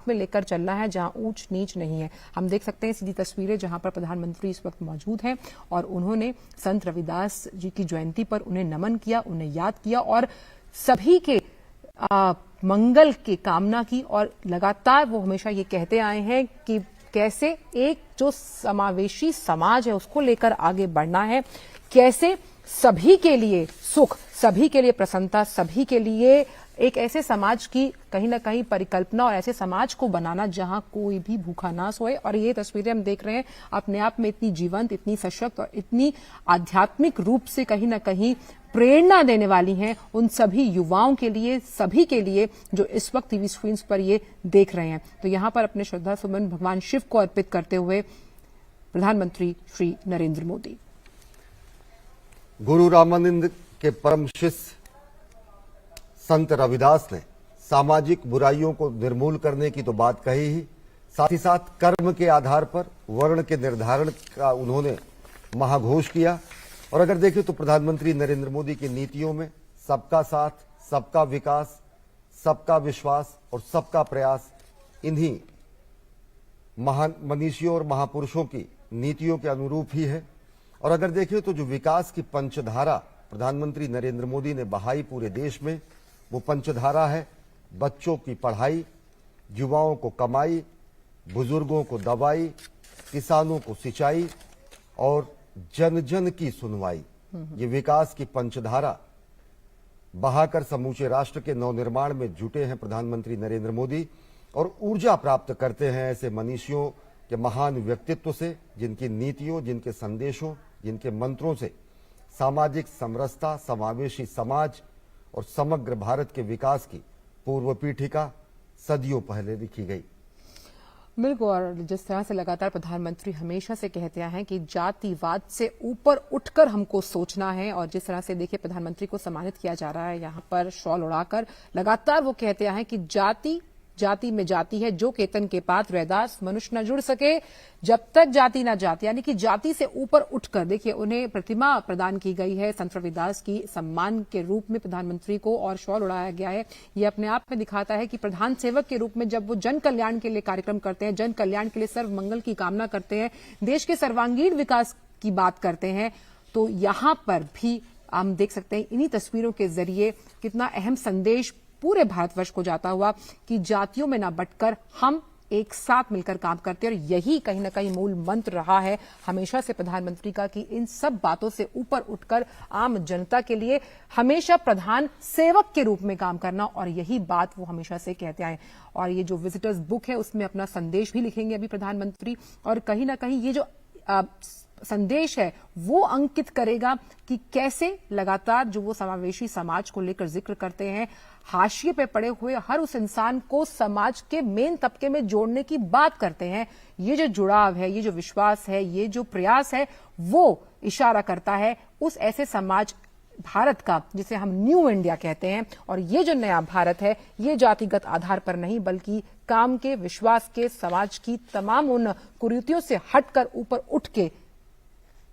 में लेकर चलना है जहां ऊंच नीच नहीं है। हम देख सकते हैं सीधी तस्वीरें जहां पर प्रधानमंत्री इस वक्त मौजूद हैं और उन्होंने संत रविदास जी की जयंती पर उन्हें नमन किया, उन्हें याद किया और सभी के मंगल की कामना की। और लगातार वो हमेशा ये कहते आए हैं कि कैसे एक जो समावेशी समाज है उसको लेकर आगे बढ़ना है, कैसे सभी के लिए सुख, सभी के लिए प्रसन्नता, सभी के लिए एक ऐसे समाज की कहीं ना कहीं परिकल्पना और ऐसे समाज को बनाना जहां कोई भी भूखा ना सोए। और ये तस्वीरें हम देख रहे हैं अपने आप में इतनी जीवंत, इतनी सशक्त और इतनी आध्यात्मिक रूप से कहीं ना कहीं प्रेरणा देने वाली हैं उन सभी युवाओं के लिए, सभी के लिए जो इस वक्त टीवी स्क्रीन पर ये देख रहे हैं। तो यहां पर अपने श्रद्धा सुमन भगवान शिव को अर्पित करते हुए प्रधानमंत्री श्री नरेंद्र मोदी। गुरु रामानंद के परम शिष्य संत रविदास ने सामाजिक बुराइयों को निर्मूल करने की तो बात कही ही, साथ ही साथ कर्म के आधार पर वर्ण के निर्धारण का उन्होंने महाघोष किया। और अगर देखें तो प्रधानमंत्री नरेंद्र मोदी की नीतियों में सबका साथ, सबका विकास, सबका विश्वास और सबका प्रयास इन्हीं महान मनीषियों और महापुरुषों की नीतियों के अनुरूप ही है। और अगर देखें तो जो विकास की पंचधारा प्रधानमंत्री नरेंद्र मोदी ने बहाई पूरे देश में, वो पंचधारा है बच्चों की पढ़ाई, युवाओं को कमाई, बुजुर्गों को दवाई, किसानों को सिंचाई और जन जन की सुनवाई। ये विकास की पंचधारा बहाकर समूचे राष्ट्र के नवनिर्माण में जुटे हैं प्रधानमंत्री नरेंद्र मोदी और ऊर्जा प्राप्त करते हैं ऐसे मनीषियों के महान व्यक्तित्व से, जिनकी नीतियों, जिनके संदेशों, जिनके मंत्रों से सामाजिक समरसता, समावेशी समाज और समग्र भारत के विकास की पूर्व पीठिका सदियों पहले लिखी गई। बिल्कुल, और जिस तरह से लगातार प्रधानमंत्री हमेशा से कहते हैं कि जातिवाद से ऊपर उठकर हमको सोचना है, और जिस तरह से देखिए प्रधानमंत्री को सम्मानित किया जा रहा है यहाँ पर शॉल उड़ाकर, लगातार वो कहते हैं कि जाति जाति में जाति है, जो केतन के पात रैदास मनुष्य न जुड़ सके जब तक जाति न जाति, यानी कि जाति से ऊपर उठकर देखिए उन्हें प्रतिमा प्रदान की गई है संत रविदास की सम्मान के रूप में प्रधानमंत्री को, और शॉल उड़ाया गया है। ये अपने आप में दिखाता है कि प्रधान सेवक के रूप में जब वो जन कल्याण के लिए कार्यक्रम करते हैं, जन कल्याण के लिए सर्व मंगल की कामना करते हैं, देश के सर्वांगीण विकास की बात करते हैं, तो यहां पर भी हम देख सकते हैं इन्हीं तस्वीरों के जरिए कितना अहम संदेश पूरे भारतवर्ष को जाता हुआ कि जातियों में ना बंटकर हम एक साथ मिलकर काम करते हैं। और यही कहीं ना कहीं मूल मंत्र रहा है हमेशा से प्रधानमंत्री का कि इन सब बातों से ऊपर उठकर आम जनता के लिए हमेशा प्रधान सेवक के रूप में काम करना, और यही बात वो हमेशा से कहते आए। और ये जो विजिटर्स बुक है उसमें अपना संदेश भी लिखेंगे अभी प्रधानमंत्री, और कहीं ना कहीं ये जो संदेश है वो अंकित करेगा कि कैसे लगातार जो वो समावेशी समाज को लेकर जिक्र करते हैं, हाशिए पे पड़े हुए हर उस इंसान को समाज के मेन तबके में जोड़ने की बात करते हैं। ये जो जुड़ाव है, ये जो विश्वास है, ये जो प्रयास है, वो इशारा करता है उस ऐसे समाज भारत का जिसे हम न्यू इंडिया कहते हैं। और ये जो नया भारत है ये जातिगत आधार पर नहीं बल्कि काम के, विश्वास के, समाज की तमाम उन कुरीतियों से हटकर ऊपर उठ के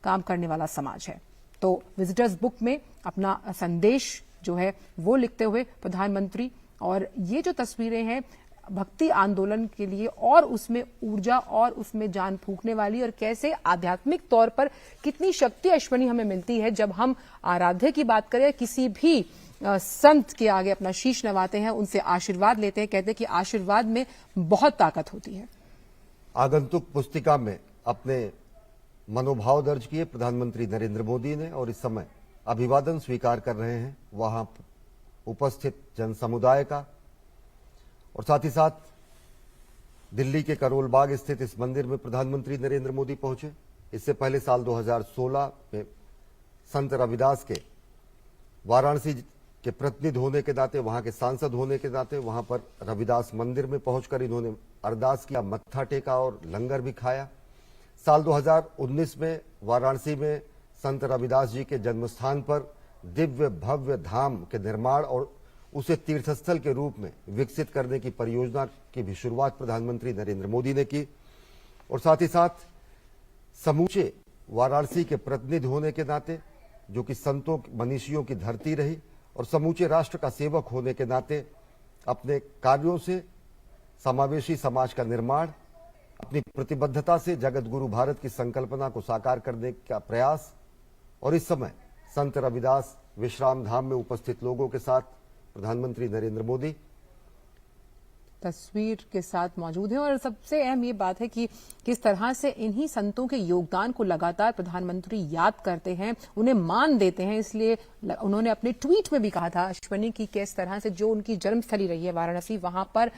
काम करने वाला समाज है। तो विजिटर्स बुक में अपना संदेश जो है वो लिखते हुए प्रधानमंत्री, और ये जो तस्वीरें हैं भक्ति आंदोलन के लिए और उसमें ऊर्जा और उसमें जान फूंकने वाली, और कैसे आध्यात्मिक तौर पर कितनी शक्ति अश्वनी हमें मिलती है जब हम आराध्य की बात करें, किसी भी संत के आगे अपना शीश नवाते हैं, उनसे आशीर्वाद लेते हैं। कहते हैं कि आशीर्वाद में बहुत ताकत होती है। आगंतुक पुस्तिका में अपने मनोभाव दर्ज किए प्रधानमंत्री नरेंद्र मोदी ने, और इस समय अभिवादन स्वीकार कर रहे हैं वहां उपस्थित जन समुदाय का। और साथ ही साथ दिल्ली के करोल बाग स्थित इस मंदिर में प्रधानमंत्री नरेंद्र मोदी पहुंचे। इससे पहले साल 2016 में संत रविदास के वाराणसी के प्रतिनिधि होने के नाते, वहां के सांसद होने के नाते वहां पर रविदास मंदिर में पहुंचकर इन्होंने अरदास किया, मत्था टेका और लंगर भी खाया। साल 2019 में वाराणसी में संत रविदास जी के जन्मस्थान पर दिव्य भव्य धाम के निर्माण और उसे तीर्थस्थल के रूप में विकसित करने की परियोजना की भी शुरुआत प्रधानमंत्री नरेंद्र मोदी ने की। और साथ ही साथ समूचे वाराणसी के प्रतिनिधि होने के नाते, जो कि संतों मनीषियों की धरती रही, और समूचे राष्ट्र का सेवक होने के नाते अपने कार्यों से समावेशी समाज का निर्माण, अपनी प्रतिबद्धता से जगत गुरु भारत की संकल्पना को साकार करने का प्रयास। और इस समय संत रविदास विश्राम धाम में उपस्थित लोगों के साथ प्रधानमंत्री नरेंद्र मोदी तस्वीर के साथ मौजूद हैं। और सबसे अहम ये बात है कि किस तरह से इन्हीं संतों के योगदान को लगातार प्रधानमंत्री याद करते हैं, उन्हें मान देते हैं। इसलिए उन्होंने अपने ट्वीट में भी कहा था अश्वनी की किस तरह से जो उनकी जन्मस्थली रही है वाराणसी, वहां पर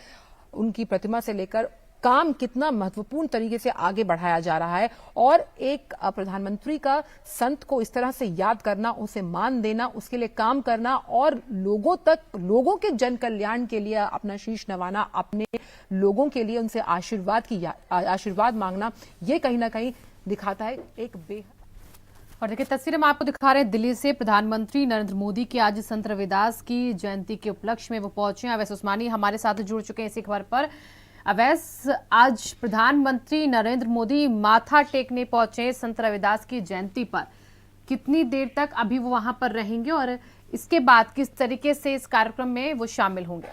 उनकी प्रतिमा से लेकर काम कितना महत्वपूर्ण तरीके से आगे बढ़ाया जा रहा है। और एक प्रधानमंत्री का संत को इस तरह से याद करना, उसे मान देना, उसके लिए काम करना और लोगों तक, लोगों के जन कल्याण के लिए अपना शीश नवाना, अपने लोगों के लिए उनसे आशीर्वाद मांगना, ये कहीं ना कहीं दिखाता है एक बेहद। और देखिए तस्वीरें हम आपको दिखा रहे हैं दिल्ली से। प्रधानमंत्री नरेंद्र मोदी की आज संत रविदास की जयंती के उपलक्ष्य में वो पहुंचे हैं। अवैस उस्मानी हमारे साथ जुड़ चुके हैं इसी खबर पर। अवैस, आज प्रधानमंत्री नरेंद्र मोदी माथा टेकने पहुंचे संत रविदास की जयंती पर, कितनी देर तक अभी वो वहां पर रहेंगे और इसके बाद किस तरीके से इस कार्यक्रम में वो शामिल होंगे?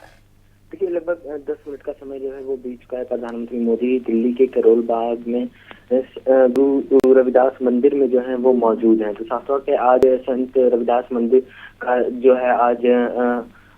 देखिए, लगभग 10 मिनट का समय जो है वो बीत चुका है। प्रधानमंत्री मोदी दिल्ली के करोल बाग में गुरु रविदास मंदिर में जो है वो मौजूद हैं। तो साफ तौर पे आज संत रविदास मंदिर का जो है आज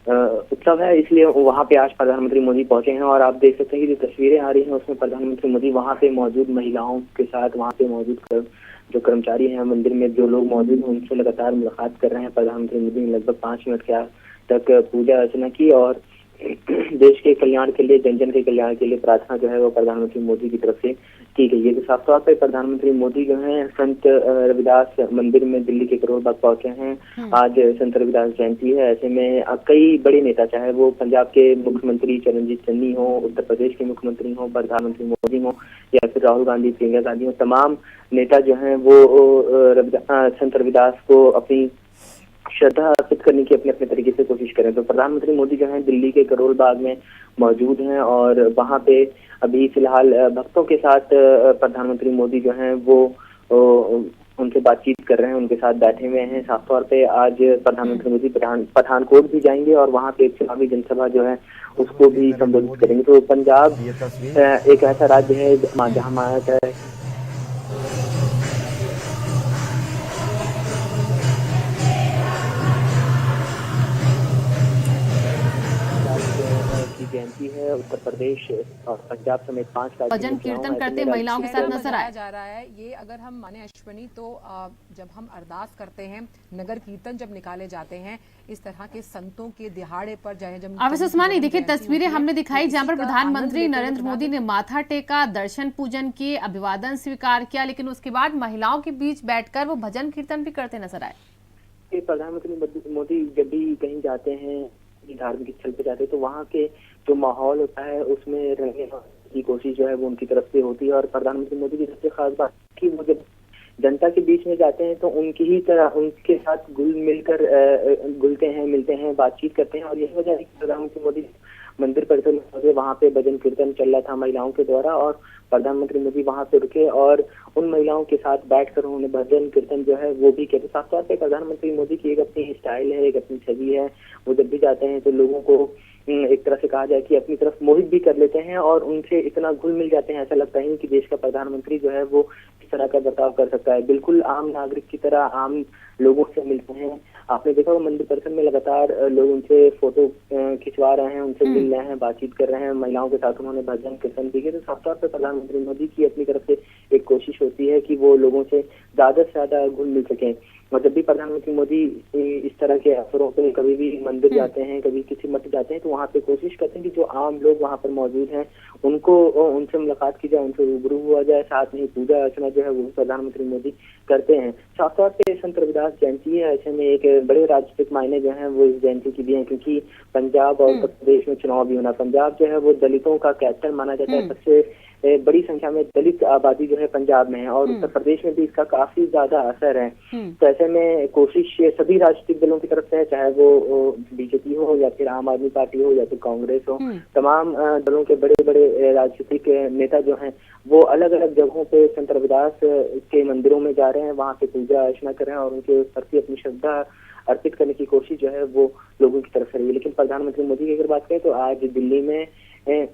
उत्सव है, इसलिए वहां पे आज प्रधानमंत्री मोदी पहुंचे हैं। और आप देख सकते हैं कि जो तस्वीरें आ रही हैं उसमें प्रधानमंत्री मोदी वहां पे मौजूद महिलाओं के साथ, वहां पे मौजूद जो कर्मचारी हैं मंदिर में, जो लोग मौजूद हैं, उनसे लगातार मुलाकात कर रहे हैं। प्रधानमंत्री मोदी ने लगभग 5 मिनट के तक पूजा अर्चना की और देश के कल्याण के लिए, जन जन के कल्याण के लिए प्रार्थना जो है वो प्रधानमंत्री मोदी की तरफ से की गई है। तो साफ तौर पर प्रधानमंत्री मोदी जो है संत रविदास मंदिर में दिल्ली के करोल बाग पहुंचे हैं। आज संत रविदास जयंती है, ऐसे में कई बड़े नेता, चाहे वो पंजाब के मुख्यमंत्री चरणजीत चन्नी हो, उत्तर प्रदेश के मुख्यमंत्री हो, प्रधानमंत्री मोदी हो, या फिर राहुल गांधी, प्रियंका गांधी हो, तमाम नेता जो है वो संत रविदास को अपनी श्रद्धा अर्पित करने की अपने अपने तरीके से कोशिश करें। तो प्रधानमंत्री मोदी जो है दिल्ली के करोल बाग में मौजूद हैं और वहां पे अभी फिलहाल भक्तों के साथ प्रधानमंत्री मोदी जो हैं वो उनसे बातचीत कर रहे हैं, उनके साथ बैठे हुए हैं। साफ तौर पे आज प्रधानमंत्री मोदी पठानकोट भी जाएंगे और वहां पे एक चुनावी जनसभा जो है उसको भी संबोधित करेंगे। तो पंजाब एक ऐसा राज्य है जहाँ माना जाता है जयंती है। उत्तर प्रदेश और पंजाब समेत 5 राज्यों में भजन कीर्तन करते महिलाओं के साथ नजर आया जा रहा है। ये अगर हम माने अश्वनी, तो जब हम अरदास करते हैं, नगर कीर्तन जब निकाले जाते हैं, इस तरह के संतों के दिहाड़े पर जाए जब अवैस उस्मानी, देखिए तस्वीरें हमने दिखाई जहां पर प्रधानमंत्री नरेंद्र मोदी ने माथा टेका, दर्शन पूजन किए, अभिवादन स्वीकार किया, लेकिन उसके बाद महिलाओं के बीच बैठकर वो भजन कीर्तन भी करते नजर आए। प्रधानमंत्री मोदी जब भी कहीं जाते हैं, धार्मिक स्थल पे जाते हैं, तो वहाँ के जो माहौल होता है उसमें रहने की कोशिश जो है वो उनकी तरफ से होती है। और प्रधानमंत्री मोदी की सबसे खास बात कि वो जब जनता के बीच में जाते हैं तो उनकी ही तरह उनके साथ घुलते हैं, मिलते हैं, बातचीत करते हैं। और यही वजह है कि प्रधानमंत्री मोदी मंदिर परिसर में पहुंचे, वहाँ पे भजन कीर्तन चल रहा था महिलाओं के द्वारा और प्रधानमंत्री मोदी वहाँ पे रुके और उन महिलाओं के साथ बैठकर उन्होंने भजन कीर्तन जो है वो भी किया। साफ तौर पे प्रधानमंत्री मोदी की एक अपनी स्टाइल है, एक अपनी छवि है। वो जब भी जाते हैं तो लोगों को एक तरह से कहा जाए कि अपनी तरफ मोहित भी कर लेते हैं और उनसे इतना घुल मिल जाते हैं, ऐसा लगता है कि देश का प्रधानमंत्री जो है वो इस तरह का बर्ताव कर सकता है। बिल्कुल आम नागरिक की तरह आम लोगों से मिलते हैं। आपने देखा वो मंदिर परिसर में लगातार लोग उनसे फोटो खिंचवा रहे हैं, उनसे मिल रहे हैं, बातचीत कर रहे हैं। महिलाओं के साथ उन्होंने भजन कीर्तन भी किया। तो साफ तौर पर प्रधानमंत्री मोदी की अपनी तरफ से एक कोशिश होती है कि वो लोगों से ज्यादा घुल मिल सकें। और जब भी प्रधानमंत्री मोदी इस तरह के अवसरों पे कभी भी मंदिर जाते हैं, कभी किसी मठ जाते हैं, तो वहाँ पे कोशिश करते हैं कि जो आम लोग वहाँ पर मौजूद हैं उनसे मुलाकात की जाए, उनसे रूबरू हुआ जाए। साथ में पूजा अर्चना जो है वो प्रधानमंत्री मोदी करते हैं। साफ तौर पे संत रविदास जयंती है, ऐसे में एक बड़े राजनीतिक मायने जो है वो इस जयंती की भी है, क्योंकि पंजाब और उत्तर प्रदेश में चुनाव भी होना। पंजाब जो है वो दलितों का कैपिटल माना जाता है, सबसे बड़ी संख्या में दलित आबादी जो है पंजाब में है और उत्तर प्रदेश में भी इसका काफी ज्यादा असर है। तो ऐसे में कोशिश सभी राजनीतिक दलों की तरफ से है, चाहे वो बीजेपी हो या फिर आम आदमी पार्टी हो या फिर कांग्रेस हो, तमाम दलों के बड़े बड़े राजनीतिक नेता जो हैं वो अलग अलग जगहों पे संत रविदास के मंदिरों में जा रहे हैं, वहाँ पे पूजा अर्चना कर रहे हैं और उनके प्रति अपनी श्रद्धा अर्पित करने की कोशिश जो है वो लोगों की तरफ से रही है। लेकिन प्रधानमंत्री मोदी की अगर बात करें तो आज दिल्ली में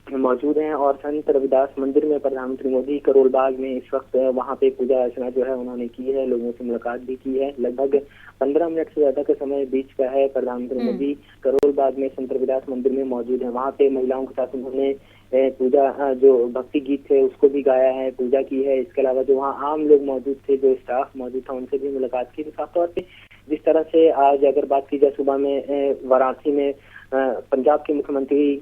मौजूद हैं और संत रविदास मंदिर में प्रधानमंत्री मोदी करोल बाग में इस वक्त वहां पे पूजा अर्चना जो है उन्होंने की है, लोगों से मुलाकात भी की है। लगभग 15 मिनट से ज्यादा का समय बीच का है। प्रधानमंत्री मोदी करोल बाग में संत रविदास मंदिर में मौजूद है। वहां पे महिलाओं के साथ उन्होंने पूजा जो भक्ति गीत थे उसको भी गाया है, पूजा की है। इसके अलावा जो वहाँ आम लोग मौजूद थे, जो स्टाफ मौजूद था, उनसे भी मुलाकात की। साफ तौर पे जिस तरह से आज अगर बात की जाए, सुबह में वाराणसी में पंजाब के मुख्यमंत्री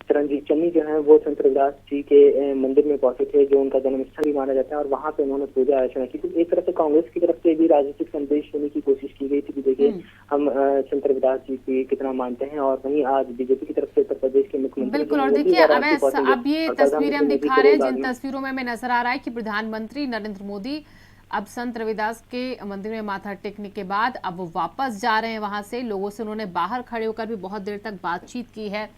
चरणजीत चन्नी जो है वो संत रविदास जी के मंदिर में पहुंचे थे, जो उनका जन्म स्थल भी माना जाता है, और वहां पे उन्होंने पूजा अर्चना की। तो एक तरह से कांग्रेस की तरफ से भी राजनीतिक संदेश देने की कोशिश की गई थी कि देखिए हम संत रविदास जी की कितना मानते हैं। और वहीं आज बीजेपी की तरफ से उत्तर प्रदेश के मुख्यमंत्री बिल्कुल, और देखिए अब ये तस्वीरें हम दिखा रहे हैं, जिन तस्वीरों में हमें नजर आ रहा है कि प्रधानमंत्री नरेंद्र मोदी अब संत रविदास के मंदिर में माथा टेकने के बाद अब वो वापस जा रहे हैं वहां से। लोगों से उन्होंने बाहर खड़े होकर भी बहुत देर तक बातचीत की है।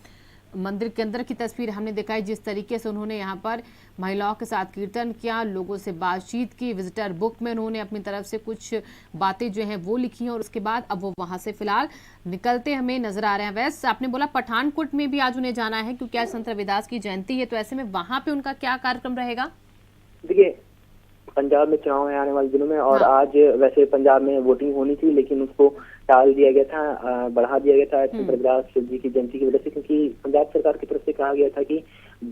मंदिर के अंदर की तस्वीर हमने दिखाई, जिस तरीके से उन्होंने यहाँ पर महिलाओं के साथ कीर्तन किया, लोगों से बातचीत की, विजिटर बुक में उन्होंने अपनी तरफ से कुछ बातें जो हैं वो लिखी हैं, और उसके बाद अब वो वहां से फिलहाल निकलते हमें नजर आ रहे हैं। वैसे आपने बोला पठानकोट में भी आज उन्हें जाना है क्योंकि आज संत रविदास की जयंती है, तो ऐसे में वहां पे उनका क्या कार्यक्रम रहेगा? देखिए, पंजाब में चुनाव है आने वाले दिनों में, और आज वैसे पंजाब में वोटिंग होनी थी लेकिन उसको टाल दिया गया था, बढ़ा दिया गया था संत रविदास जी की जयंती की वजह से, क्योंकि पंजाब सरकार की तरफ से कहा गया था कि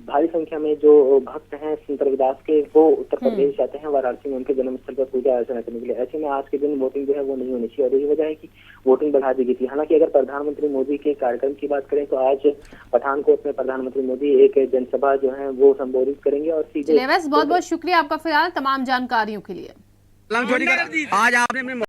भारी संख्या में जो भक्त हैं संत रविदास के वो उत्तर प्रदेश जाते हैं वाराणसी में उनके जन्म स्थल पर पूजा अर्चना करने के लिए। ऐसे में आज के दिन वोटिंग जो है वो नहीं होनी चाहिए, और यही वजह है कि वोटिंग बढ़ा दी गई थी। हालांकि अगर प्रधानमंत्री मोदी के कार्यक्रम की बात करें तो आज पठानकोट में प्रधानमंत्री मोदी एक जनसभा जो है वो संबोधित करेंगे। और सीधे बहुत बहुत शुक्रिया आपका फिलहाल तमाम जानकारियों के लिए। आज आपने